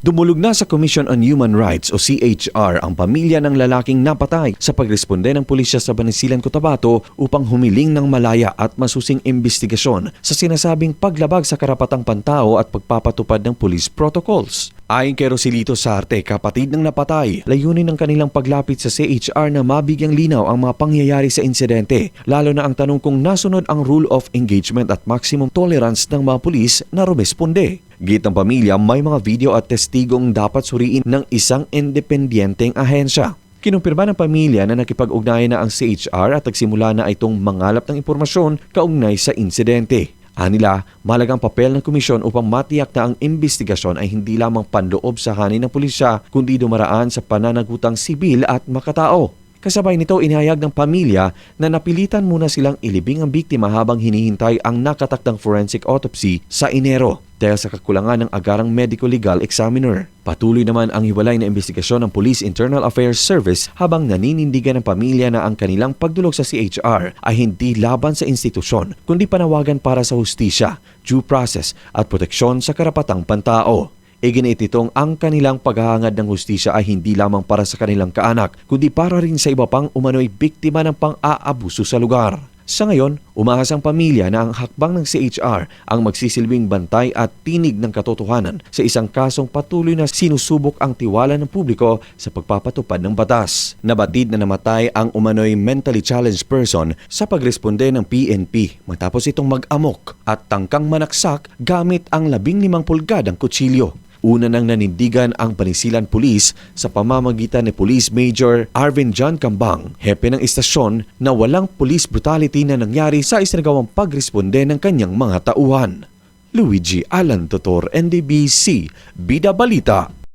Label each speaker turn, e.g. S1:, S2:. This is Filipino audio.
S1: Dumulog na sa Commission on Human Rights o CHR ang pamilya ng lalaking napatay sa pagresponde ng pulisya sa Banisilan, Cotabato upang humiling ng malaya at masusing imbestigasyon sa sinasabing paglabag sa karapatang pantao at pagpapatupad ng police protocols. Ayon kay Rosilito Sarte, kapatid ng napatay, layunin ng kanilang paglapit sa CHR na mabigyang linaw ang mga pangyayari sa insidente, lalo na ang tanong kung nasunod ang rule of engagement at maximum tolerance ng mga pulis na rumesponde. Git ng pamilya, may mga video at testigong dapat suriin ng isang independenteng ahensya. Kinumpirma ng pamilya na nakipag-ugnayan na ang CHR at nagsimula na itong mangalap ng impormasyon kaugnay sa insidente. Anila, mahalagang papel ng komisyon upang matiyak na ang imbestigasyon ay hindi lamang panloob sa hanin ng pulisya kundi dumaraan sa pananagutang sibil at makatao. Kasabay nito, inihayag ng pamilya na napilitan muna silang ilibing ang biktima habang hinihintay ang nakatakdang forensic autopsy sa Enero dahil sa kakulangan ng agarang medico-legal examiner. Patuloy naman ang hiwalay na investigasyon ng Police Internal Affairs Service habang naninindigan ng pamilya na ang kanilang pagdulog sa CHR ay hindi laban sa institusyon kundi panawagan para sa hustisya, due process at proteksyon sa karapatang pantao. Iginit nitong ang kanilang paghahangad ng hustisya ay hindi lamang para sa kanilang kaanak, kundi para rin sa iba pang umano'y biktima ng pang-aabuso sa lugar. Sa ngayon, umahas ang pamilya na ang hakbang ng CHR ang magsisilbing bantay at tinig ng katotohanan sa isang kasong patuloy na sinusubok ang tiwala ng publiko sa pagpapatupad ng batas. Nabatid na namatay ang umano'y mentally challenged person sa pagresponde ng PNP matapos itong mag-amok at tangkang manaksak gamit ang 15 pulgadang kutsilyo. Una nang nanindigan ang Banisilan Police sa pamamagitan ni Police Major Arvin John Cambang, hepe ng istasyon, na walang police brutality na nangyari sa isinagawang pagresponde ng kanyang mga tauhan. Luigi Alan Totor, NDBC, Bida Balita.